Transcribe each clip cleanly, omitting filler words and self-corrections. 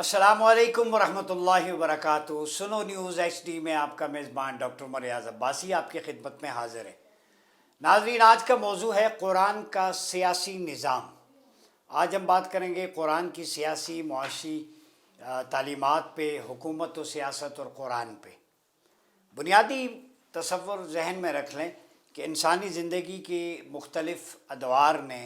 السلام علیکم ورحمۃ اللہ وبرکاتہ۔ سنو نیوز ایچ ڈی میں آپ کا میزبان ڈاکٹر عمر ریاض عباسی آپ کی خدمت میں حاضر ہے۔ ناظرین، آج کا موضوع ہے قرآن کا سیاسی نظام۔ آج ہم بات کریں گے قرآن کی سیاسی معاشی تعلیمات پہ، حکومت و سیاست اور قرآن پہ۔ بنیادی تصور ذہن میں رکھ لیں کہ انسانی زندگی کے مختلف ادوار نے،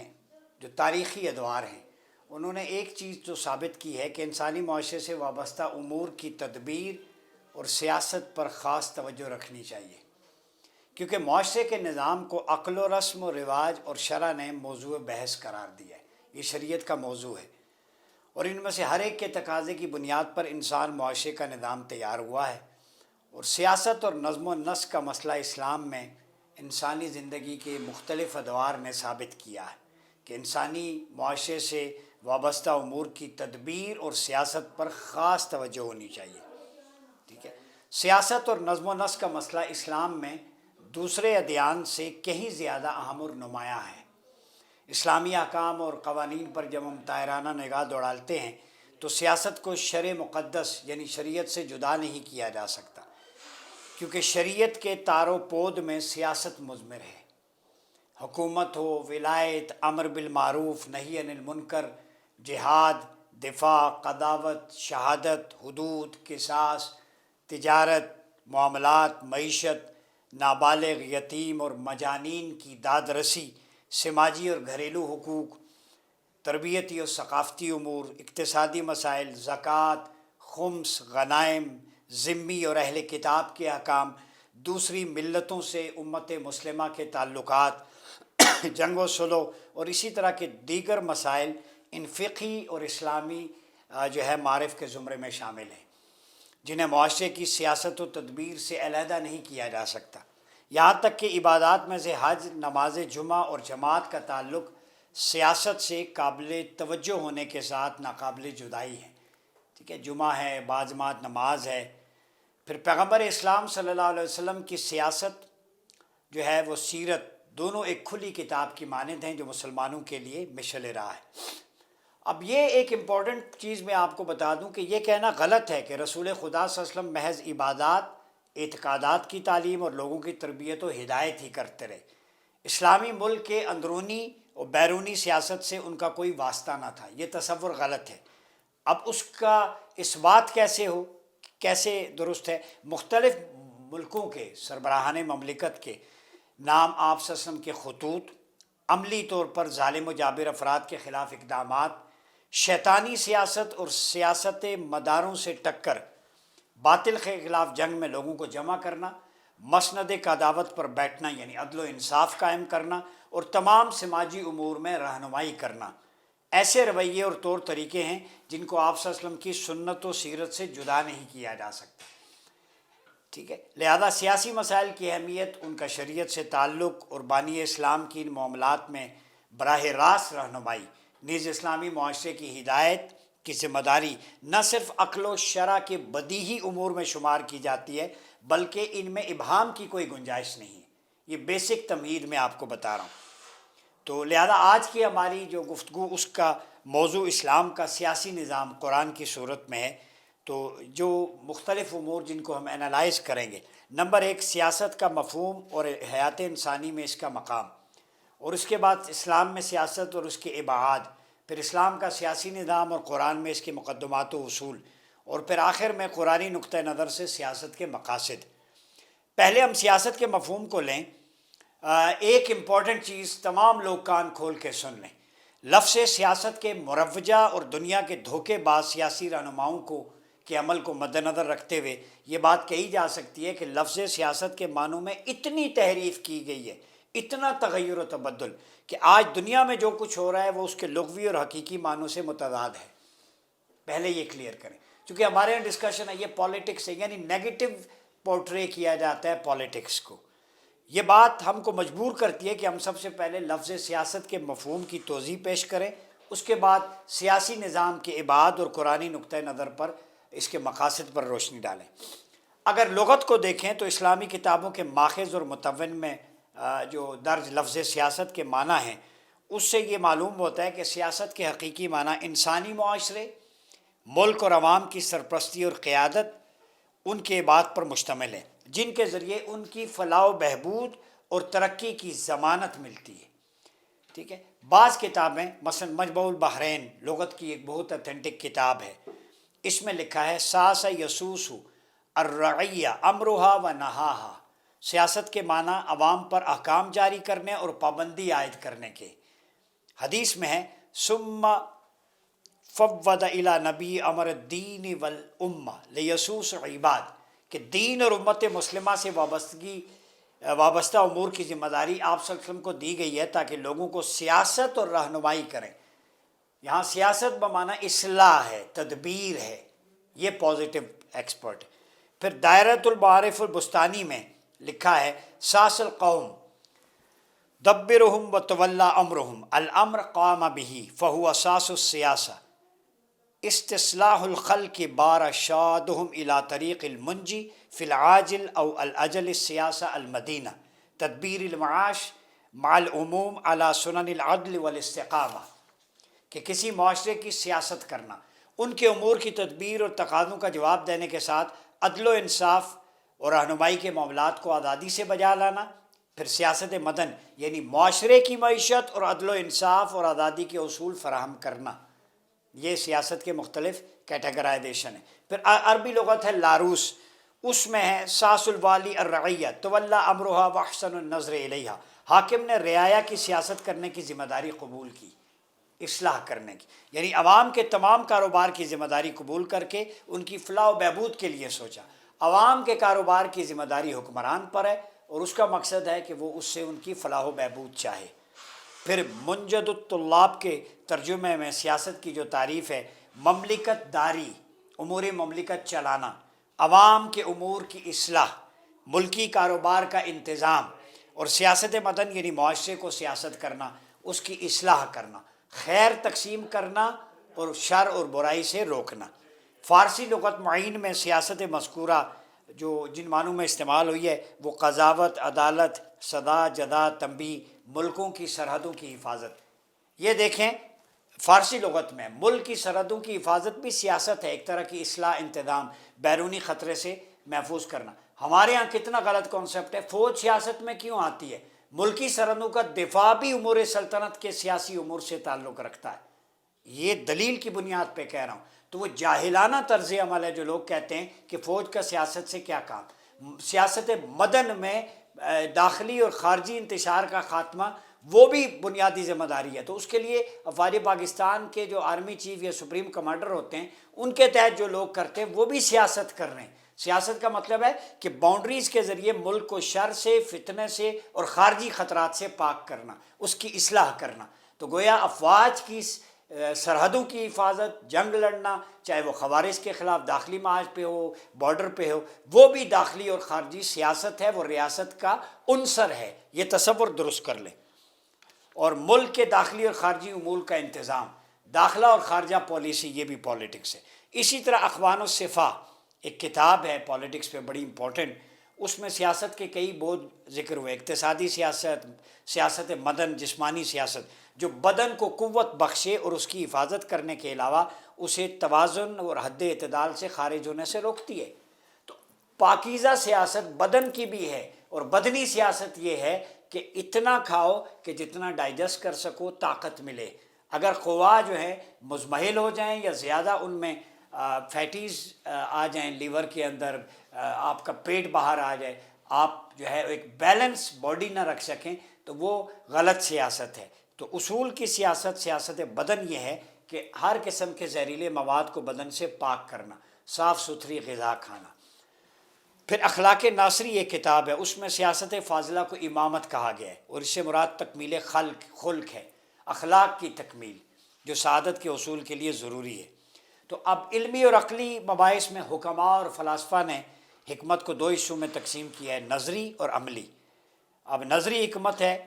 جو تاریخی ادوار ہیں، انہوں نے ایک چیز جو ثابت کی ہے کہ انسانی معاشرے سے وابستہ امور کی تدبیر اور سیاست پر خاص توجہ رکھنی چاہیے، کیونکہ معاشرے کے نظام کو عقل و رسم و رواج اور شرع نے موضوع بحث قرار دیا ہے۔ یہ شریعت کا موضوع ہے، اور ان میں سے ہر ایک کے تقاضے کی بنیاد پر انسان معاشرے کا نظام تیار ہوا ہے۔ اور سیاست اور نظم و نسق کا مسئلہ اسلام میں انسانی زندگی کے مختلف ادوار نے ثابت کیا ہے کہ انسانی معاشرے سے وابستہ امور کی تدبیر اور سیاست پر خاص توجہ ہونی چاہیے۔ ٹھیک ہے، سیاست اور نظم و نسق کا مسئلہ اسلام میں دوسرے ادیان سے کہیں زیادہ اہم اور نمایاں ہے۔ اسلامی احکام اور قوانین پر جب ہم طاہرانہ نگاہ دوڑالتے ہیں تو سیاست کو شرع مقدس یعنی شریعت سے جدا نہیں کیا جا سکتا، کیونکہ شریعت کے تار و پود میں سیاست مضمر ہے۔ حکومت ہو، ولایت، امر بالمعروف، نہی عن المنکر، جہاد، دفاع، قضاوت، شہادت، حدود، قصاص، تجارت، معاملات، معیشت، نابالغ، یتیم اور مجانین کی داد رسی، سماجی اور گھریلو حقوق، تربیتی اور ثقافتی امور، اقتصادی مسائل، زکوٰۃ، خمس، غنائم، ذمی اور اہل کتاب کے احکام، دوسری ملتوں سے امت مسلمہ کے تعلقات، جنگ و صلح اور اسی طرح کے دیگر مسائل ان فقہی اور اسلامی معارف کے زمرے میں شامل ہیں، جنہیں معاشرے کی سیاست و تدبیر سے علیحدہ نہیں کیا جا سکتا۔ یہاں تک کہ عبادات میں سے حج، نماز جمعہ اور جماعت کا تعلق سیاست سے قابل توجہ ہونے کے ساتھ ناقابل جدائی ہے۔ ٹھیک ہے، جمعہ ہے، باجماعت نماز ہے۔ پھر پیغمبر اسلام صلی اللہ علیہ وسلم کی سیاست جو ہے وہ سیرت، دونوں ایک کھلی کتاب کی مانند ہیں جو مسلمانوں کے لیے مشعل راہ ہے۔ اب یہ ایک امپورٹنٹ چیز میں آپ کو بتا دوں کہ یہ کہنا غلط ہے کہ رسول خدا صلی اللہ علیہ وسلم محض عبادات، اعتقادات کی تعلیم اور لوگوں کی تربیت و ہدایت ہی کرتے رہے۔ اسلامی ملک کے اندرونی اور بیرونی سیاست سے ان کا کوئی واسطہ نہ تھا۔ یہ تصور غلط ہے۔ اب اس کا اثبات کیسے درست ہے؟ مختلف ملکوں کے سربراہان مملکت کے نام آپ صلی اللہ علیہ وسلم کے خطوط، عملی طور پر ظالم و جابر افراد کے خلاف اقدامات، شیطانی سیاست اور سیاست مداروں سے ٹکر، باطل کے خلاف جنگ میں لوگوں کو جمع کرنا، مسند قضاوت پر بیٹھنا یعنی عدل و انصاف قائم کرنا اور تمام سماجی امور میں رہنمائی کرنا، ایسے رویے اور طور طریقے ہیں جن کو آپ صلی اللہ علیہ وسلم کی سنت و سیرت سے جدا نہیں کیا جا سکتا۔ ٹھیک ہے، لہذا سیاسی مسائل کی اہمیت، ان کا شریعت سے تعلق اور بانی اسلام کی ان معاملات میں براہ راست رہنمائی، نیز اسلامی معاشرے کی ہدایت کی ذمہ داری نہ صرف عقل و شرع کے بدیہی امور میں شمار کی جاتی ہے بلکہ ان میں ابہام کی کوئی گنجائش نہیں ہے۔ یہ بیسک تمہید میں آپ کو بتا رہا ہوں۔ تو لہذا آج کی ہماری جو گفتگو، اس کا موضوع اسلام کا سیاسی نظام قرآن کی صورت میں ہے۔ تو جو مختلف امور جن کو ہم انالائز کریں گے، نمبر ایک، سیاست کا مفہوم اور حیات انسانی میں اس کا مقام، اور اس کے بعد اسلام میں سیاست اور اس کے ابعاد، پھر اسلام کا سیاسی نظام اور قرآن میں اس کے مقدمات و اصول، اور پھر آخر میں قرآنی نقطہ نظر سے سیاست کے مقاصد۔ پہلے ہم سیاست کے مفہوم کو لیں۔ ایک امپورٹنٹ چیز تمام لوگ کان کھول کے سن لیں۔ لفظ سیاست کے مروجہ اور دنیا کے دھوکے باز سیاسی رہنماؤں کے عمل کو مد نظر رکھتے ہوئے یہ بات کہی جا سکتی ہے کہ لفظ سیاست کے معنوں میں اتنی تحریف کی گئی ہے، اتنا تغیر و تبدل، کہ آج دنیا میں جو کچھ ہو رہا ہے وہ اس کے لغوی اور حقیقی معنوں سے متضاد ہے۔ پہلے یہ کلیئر کریں، چونکہ ہمارے یہاں ڈسکشن ہے، یہ پالیٹکس ہے، یعنی نیگیٹو پورٹرے کیا جاتا ہے پالیٹکس کو۔ یہ بات ہم کو مجبور کرتی ہے کہ ہم سب سے پہلے لفظ سیاست کے مفہوم کی توضیح پیش کریں، اس کے بعد سیاسی نظام کے ابعاد اور قرآنی نقطہ نظر پر اس کے مقاصد پر روشنی ڈالیں۔ اگر لغت کو دیکھیں تو اسلامی کتابوں کے ماخذ اور متون میں جو درج لفظ سیاست کے معنی ہیں، اس سے یہ معلوم ہوتا ہے کہ سیاست کے حقیقی معنی انسانی معاشرے، ملک اور عوام کی سرپرستی اور قیادت ان کے بات پر مشتمل ہے جن کے ذریعے ان کی فلاح و بہبود اور ترقی کی ضمانت ملتی ہے۔ ٹھیک ہے، بعض کتابیں مثلا مجموع البحرین لغت کی ایک بہت اتھینٹک کتاب ہے، اس میں لکھا ہے ساس یسوس الرعیہ امرہا و نہاہا، سیاست کے معنی عوام پر احکام جاری کرنے اور پابندی عائد کرنے کے۔ حدیث میں ہے ثم فوض الی نبی امر الدین والامہ لیسوس عباد، کہ دین اور امت مسلمہ سے وابستہ امور کی ذمہ داری آپ صلی اللہ علیہ وسلم کو دی گئی ہے تاکہ لوگوں کو سیاست اور رہنمائی کریں۔ یہاں سیاست بمعنی اصلاح ہے، تدبیر ہے، یہ پازیٹیو ایکسپرٹ ہے۔ پھر دائرۃ المعارف البستانی میں لکھا ہے ساس القوم دبرہم وتولا امرہم الامر قام به فہو اساس السیاسہ استصلاح الخلق بار شادہم الی طریق المنجی فی العاجل او الاجل السیاسہ المدینہ تدبیر المعاش مع العموم علی سنن العدل والاستقامہ، کہ کسی معاشرے کی سیاست کرنا، ان کے امور کی تدبیر اور تقاضوں کا جواب دینے کے ساتھ عدل و انصاف اور رہنمائی کے معاملات کو آزادی سے بجا لانا۔ پھر سیاست مدن یعنی معاشرے کی معیشت اور عدل و انصاف اور آزادی کے اصول فراہم کرنا، یہ سیاست کے مختلف کیٹیگرائزیشن ہے۔ پھر عربی لغت ہے لاروس، اس میں ہے ساس الوالی الرعیہ تولا امرہا واحسن النظر الیہا، حاکم نے رعایا کی سیاست کرنے کی ذمہ داری قبول کی، اصلاح کرنے کی، یعنی عوام کے تمام کاروبار کی ذمہ داری قبول کر کے ان کی فلاح و بہبود کے لیے سوچا۔ عوام کے کاروبار کی ذمہ داری حکمران پر ہے اور اس کا مقصد ہے کہ وہ اس سے ان کی فلاح و بہبود چاہے۔ پھر منجد الطلاب کے ترجمے میں سیاست کی جو تعریف ہے مملکت داری، امور مملکت چلانا، عوام کے امور کی اصلاح، ملکی کاروبار کا انتظام، اور سیاست مدن یعنی معاشرے کو سیاست کرنا، اس کی اصلاح کرنا، خیر تقسیم کرنا اور شر اور برائی سے روکنا۔ فارسی لغت معین میں سیاست مذکورہ جن معنوں میں استعمال ہوئی ہے وہ قضاوت، عدالت، صدا، جدا، تنبیہ، ملکوں کی سرحدوں کی حفاظت۔ یہ دیکھیں فارسی لغت میں ملک کی سرحدوں کی حفاظت بھی سیاست ہے، ایک طرح کی اصلاح، انتظام، بیرونی خطرے سے محفوظ کرنا۔ ہمارے ہاں کتنا غلط کانسیپٹ ہے، فوج سیاست میں کیوں آتی ہے؟ ملکی سرحدوں کا دفاع بھی امور سلطنت کے سیاسی امور سے تعلق رکھتا ہے، یہ دلیل کی بنیاد پہ کہہ رہا ہوں۔ تو وہ جاہلانہ طرز عمل ہے جو لوگ کہتے ہیں کہ فوج کا سیاست سے کیا کام۔ سیاست مدن میں داخلی اور خارجی انتشار کا خاتمہ وہ بھی بنیادی ذمہ داری ہے، تو اس کے لیے افواج پاکستان کے جو آرمی چیف یا سپریم کمانڈر ہوتے ہیں ان کے تحت جو لوگ کرتے ہیں وہ بھی سیاست کر رہے ہیں۔ سیاست کا مطلب ہے کہ باؤنڈریز کے ذریعے ملک کو شر سے، فتنے سے اور خارجی خطرات سے پاک کرنا، اس کی اصلاح کرنا۔ تو گویا افواج کی سرحدوں کی حفاظت، جنگ لڑنا، چاہے وہ خوارج کے خلاف داخلی معاش پہ ہو، بارڈر پہ ہو، وہ بھی داخلی اور خارجی سیاست ہے، وہ ریاست کا عنصر ہے، یہ تصور درست کر لیں۔ اور ملک کے داخلی اور خارجی امور کا انتظام، داخلہ اور خارجہ پالیسی، یہ بھی پالیٹکس ہے۔ اسی طرح اخوان الصفا ایک کتاب ہے پالیٹکس پہ بڑی امپورٹنٹ، اس میں سیاست کے کئی بہت ذکر ہوئے، اقتصادی سیاست، سیاست مدن، جسمانی سیاست جو بدن کو قوت بخشے اور اس کی حفاظت کرنے کے علاوہ اسے توازن اور حد اعتدال سے خارج ہونے سے روکتی ہے۔ تو پاکیزہ سیاست بدن کی بھی ہے، اور بدنی سیاست یہ ہے کہ اتنا کھاؤ کہ جتنا ڈائجسٹ کر سکو، طاقت ملے۔ اگر خواہ جو ہے مزمحل ہو جائیں یا زیادہ ان میں فیٹیز آ جائیں لیور کے اندر، آپ کا پیٹ باہر آ جائے، آپ جو ہے ایک بیلنس باڈی نہ رکھ سکیں، تو وہ غلط سیاست ہے۔ تو اصول کی سیاست، سیاست بدن یہ ہے کہ ہر قسم کے زہریلے مواد کو بدن سے پاک کرنا، صاف ستھری غذا کھانا۔ پھر اخلاق ناصری ایک کتاب ہے، اس میں سیاست فاضلہ کو امامت کہا گیا ہے، اور اس سے مراد تکمیل خلق ہے، اخلاق کی تکمیل جو سعادت کے اصول کے لیے ضروری ہے۔ تو اب علمی اور عقلی مباحث میں حکماء اور فلاسفہ نے حکمت کو دو حصوں میں تقسیم کیا ہے، نظری اور عملی۔ اب نظری حکمت ہے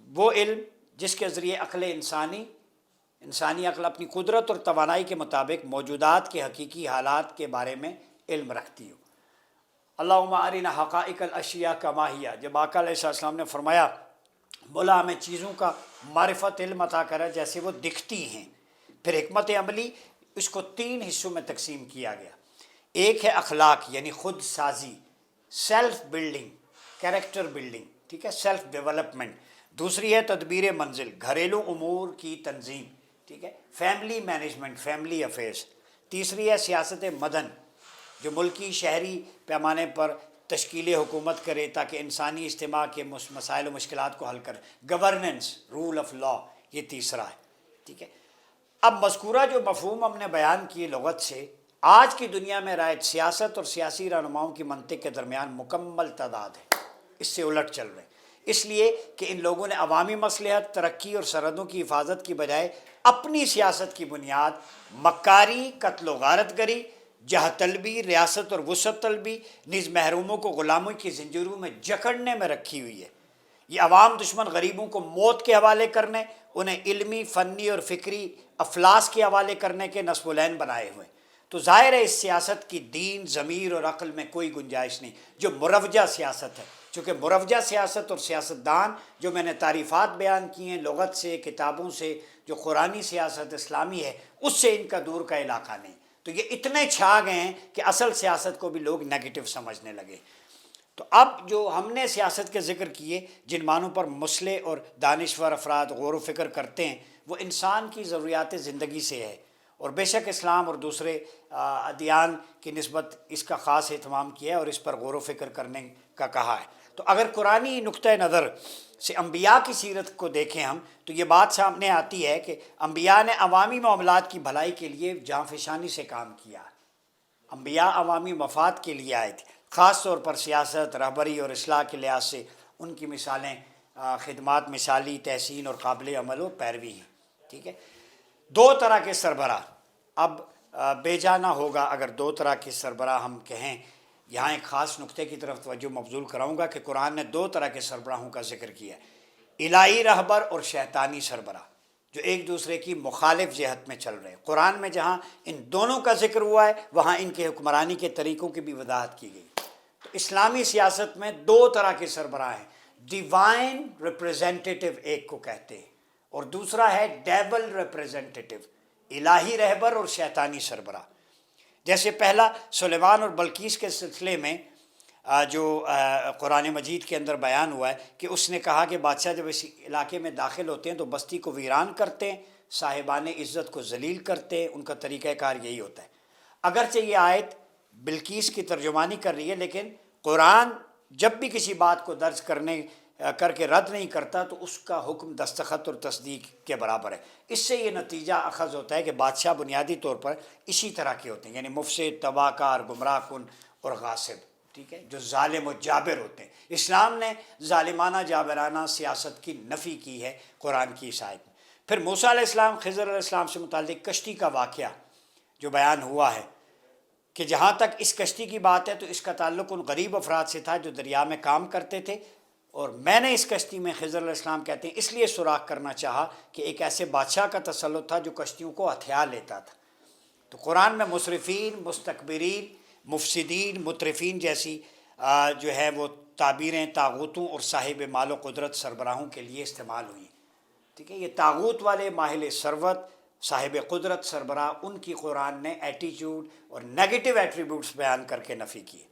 وہ علم جس کے ذریعے انسانی عقل اپنی قدرت اور توانائی کے مطابق موجودات کے حقیقی حالات کے بارے میں علم رکھتی ہو۔ اللہم ارنا حقائق الاشیاء کما ہی، جب آقا علیہ السلام نے فرمایا مولا ہمیں چیزوں کا معرفت علم عطا کرا جیسے وہ دکھتی ہیں۔ پھر حکمت عملی اس کو 3 حصوں میں تقسیم کیا گیا۔ ایک ہے اخلاق یعنی خود سازی، سیلف بلڈنگ، کیریکٹر بلڈنگ، ٹھیک ہے، سیلف ڈیولپمنٹ۔ دوسری ہے تدبیر منزل، گھریلو امور کی تنظیم، ٹھیک ہے، فیملی مینجمنٹ، فیملی افیئرس۔ تیسری ہے سیاست مدن، جو ملکی شہری پیمانے پر تشکیل حکومت کرے تاکہ انسانی اجتماع کے مسائل و مشکلات کو حل کرے، گورننس، رول آف لا، یہ تیسرا ہے، ٹھیک ہے۔ اب مذکورہ جو مفہوم ہم نے بیان کیے لغت سے، آج کی دنیا میں رائج سیاست اور سیاسی رہنماؤں کی منطق کے درمیان مکمل تضاد ہے، اس سے الٹ چل رہے ہیں، اس لیے کہ ان لوگوں نے عوامی مصلحت، ترقی اور سرحدوں کی حفاظت کی بجائے اپنی سیاست کی بنیاد مکاری، قتل و غارت گری، جہ طلبی، ریاست اور وسعت طلبی، نیز محروموں کو غلامی کی زنجیروں میں جکڑنے میں رکھی ہوئی ہے۔ یہ عوام دشمن غریبوں کو موت کے حوالے کرنے، انہیں علمی، فنی اور فکری افلاس کے حوالے کرنے کے نصب العین بنائے ہوئے ہیں۔ تو ظاہر ہے اس سیاست کی دین، ضمیر اور عقل میں کوئی گنجائش نہیں، جو مروجہ سیاست ہے۔ چونکہ مروجہ سیاست اور سیاستدان جو میں نے تعریفات بیان کی ہیں لغت سے، کتابوں سے، جو قرآنی سیاست اسلامی ہے اس سے ان کا دور کا علاقہ نہیں، تو یہ اتنے چھا گئے ہیں کہ اصل سیاست کو بھی لوگ نیگیٹو سمجھنے لگے۔ تو اب جو ہم نے سیاست کے ذکر کیے، جن معنوں پر مصلح اور دانشور افراد غور و فکر کرتے ہیں، وہ انسان کی ضروریات زندگی سے ہے، اور بے شک اسلام اور دوسرے ادیان کی نسبت اس کا خاص اہتمام کیا ہے اور اس پر غور و فکر کرنے کا کہا ہے۔ تو اگر قرآنی نقطہ نظر سے انبیاء کی سیرت کو دیکھیں ہم، تو یہ بات سامنے آتی ہے کہ انبیاء نے عوامی معاملات کی بھلائی کے لیے جانفشانی سے کام کیا۔ انبیاء عوامی مفاد کے لیے آئے تھے، خاص طور پر سیاست، رہبری اور اصلاح کے لحاظ سے ان کی مثالیں، خدمات مثالی، تحسین اور قابل عمل و پیروی ہیں، ٹھیک ہے۔ 2 طرح کے سربراہ، اب بے جا نہ ہوگا اگر 2 طرح کے سربراہ ہم کہیں۔ یہاں ایک خاص نقطے کی طرف توجہ مبذول کراؤں گا کہ قرآن نے 2 طرح کے سربراہوں کا ذکر کیا ہے، الہی رہبر اور شیطانی سربراہ، جو ایک دوسرے کی مخالف جہت میں چل رہے ہیں۔ قرآن میں جہاں ان دونوں کا ذکر ہوا ہے وہاں ان کے حکمرانی کے طریقوں کی بھی وضاحت کی گئی۔ تو اسلامی سیاست میں 2 طرح کے سربراہ ہیں، ڈیوائن ریپریزنٹیٹیو ایک کو کہتے ہیں، اور دوسرا ہے ڈیول ریپریزنٹیٹیو، الہی رہبر اور شیطانی سربراہ۔ جیسے پہلا سلیمان اور بلقیس کے سلسلے میں جو قرآن مجید کے اندر بیان ہوا ہے کہ اس نے کہا کہ بادشاہ جب اس علاقے میں داخل ہوتے ہیں تو بستی کو ویران کرتے ہیں، صاحبان عزت کو ذلیل کرتے ہیں، ان کا طریقہ کار یہی ہوتا ہے۔ اگرچہ یہ آیت بلقیس کی ترجمانی کر رہی ہے، لیکن قرآن جب بھی کسی بات کو درج کر کے رد نہیں کرتا تو اس کا حکم دستخط اور تصدیق کے برابر ہے۔ اس سے یہ نتیجہ اخذ ہوتا ہے کہ بادشاہ بنیادی طور پر اسی طرح کے ہوتے ہیں، یعنی مفسد، تباہ کار، گمراہ کن اور غاصب، ٹھیک ہے، جو ظالم و جابر ہوتے ہیں۔ اسلام نے ظالمانہ جابرانہ سیاست کی نفی کی ہے قرآن کی اس آیت میں۔ پھر موسیٰ علیہ السلام، خضر علیہ السلام سے متعلق کشتی کا واقعہ جو بیان ہوا ہے کہ جہاں تک اس کشتی کی بات ہے تو اس کا تعلق ان غریب افراد سے تھا جو دریا میں کام کرتے تھے، اور میں نے اس کشتی میں، خضر علیہ السلام کہتے ہیں، اس لیے سوراخ کرنا چاہا کہ ایک ایسے بادشاہ کا تسلط تھا جو کشتیوں کو ہتھیا لیتا تھا۔ تو قرآن میں مسرفین، مستکبرین، مفسدین، مترفین جیسی جو ہے وہ تعبیریں طاغوتوں اور صاحب مال و قدرت سربراہوں کے لیے استعمال ہوئی، ٹھیک ہے۔ یہ طاغوت والے، ماہل ثروت، صاحب قدرت سربراہ، ان کی قرآن نے ایٹیچیوڈ اور نیگیٹو ایٹریبیوٹس بیان کر کے نفی کی۔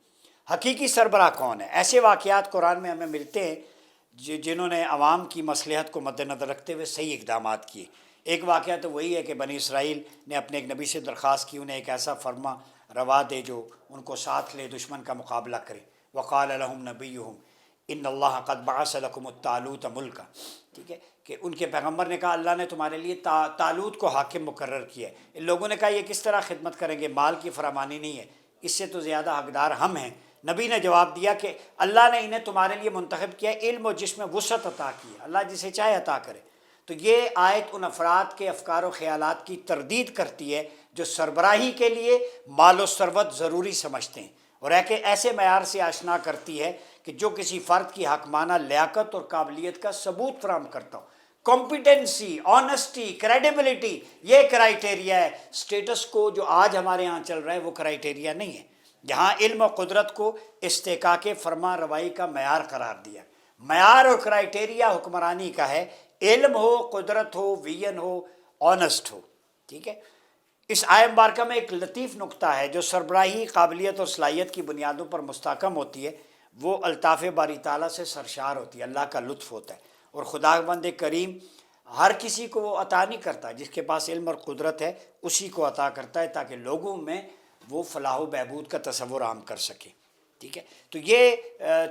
حقیقی سربراہ کون ہے؟ ایسے واقعات قرآن میں ہمیں ملتے ہیں جنہوں نے عوام کی مصلحت کو مد نظر رکھتے ہوئے صحیح اقدامات کیے۔ ایک واقعہ تو وہی ہے کہ بنی اسرائیل نے اپنے ایک نبی سے درخواست کی انہیں ایک ایسا فرما روا دے جو ان کو ساتھ لے، دشمن کا مقابلہ کرے۔ وقال لهم نبیہم ان اللہ قد بعث لکم الطالوت ملکا، ٹھیک ہے، کہ ان کے پیغمبر نے کہا اللہ نے تمہارے لیے طالوت کو حاکم مقرر کیا ہے۔ ان لوگوں نے کہا یہ کس طرح خدمت کریں گے، مال کی فراوانی نہیں ہے، اس سے تو زیادہ حقدار ہم ہیں۔ نبی نے جواب دیا کہ اللہ نے انہیں تمہارے لیے منتخب کیا، علم و جس میں وسعت عطا کی ہے، اللہ جسے چاہے عطا کرے۔ تو یہ آیت ان افراد کے افکار و خیالات کی تردید کرتی ہے جو سربراہی کے لیے مال و ثروت ضروری سمجھتے ہیں، اور ایسے معیار سے آشنا کرتی ہے کہ جو کسی فرد کی حکمانہ لیاقت اور قابلیت کا ثبوت فراہم کرتا ہو۔ کمپیٹنسی، آنیسٹی، کریڈیبلٹی، یہ کرائیٹیریا ہے۔ سٹیٹس کو جو آج ہمارے ہاں چل رہا ہے وہ کرائیٹیریا نہیں ہے۔ یہاں علم و قدرت کو استحقاق فرما روائی کا معیار قرار دیا۔ معیار اور کرائیٹیریا حکمرانی کا ہے، علم ہو، قدرت ہو، ویژن ہو، آنیسٹ ہو، ٹھیک ہے۔ اس آیہ مبارکہ میں ایک لطیف نقطہ ہے جو سربراہی قابلیت اور صلاحیت کی بنیادوں پر مستحکم ہوتی ہے، وہ الطاف باری تعالیٰ سے سرشار ہوتی ہے، اللہ کا لطف ہوتا ہے، اور خدا بند کریم ہر کسی کو وہ عطا نہیں کرتا، جس کے پاس علم اور قدرت ہے اسی کو عطا کرتا ہے تاکہ لوگوں میں وہ فلاح و بہبود کا تصور عام کر سکے۔ ٹھیک ہے، تو یہ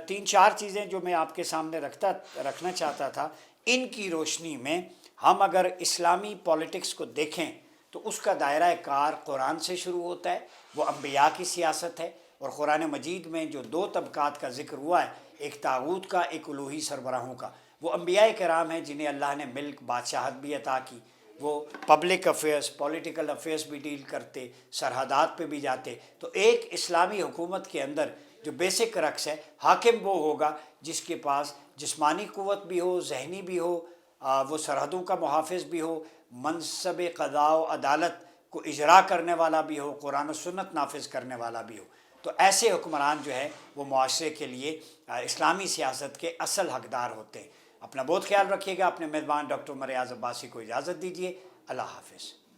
تین چار چیزیں جو میں آپ کے سامنے رکھنا چاہتا تھا، ان کی روشنی میں ہم اگر اسلامی پولیٹکس کو دیکھیں تو اس کا دائرہ کار قرآن سے شروع ہوتا ہے، وہ انبیاء کی سیاست ہے، اور قرآن مجید میں جو دو طبقات کا ذکر ہوا ہے، ایک طاغوت کا، ایک الوہی سربراہوں کا، وہ انبیاء کرام ہیں جنہیں اللہ نے ملک بادشاہت بھی عطا کی، وہ پبلک افیئرس پولیٹیکل افیئرس بھی ڈیل کرتے، سرحدات پہ بھی جاتے۔ تو ایک اسلامی حکومت کے اندر جو بیسک رکس ہے، حاکم وہ ہوگا جس کے پاس جسمانی قوت بھی ہو، ذہنی بھی ہو، وہ سرحدوں کا محافظ بھی ہو، منصب قضاء و عدالت کو اجرا کرنے والا بھی ہو، قرآن و سنت نافذ کرنے والا بھی ہو۔ تو ایسے حکمران جو ہے وہ معاشرے کے لیے اسلامی سیاست کے اصل حقدار ہوتے ہیں۔ اپنا بہت خیال رکھیے گا، اپنے میزبان ڈاکٹر عمر ایاز عباسی کو اجازت دیجیے، اللہ حافظ۔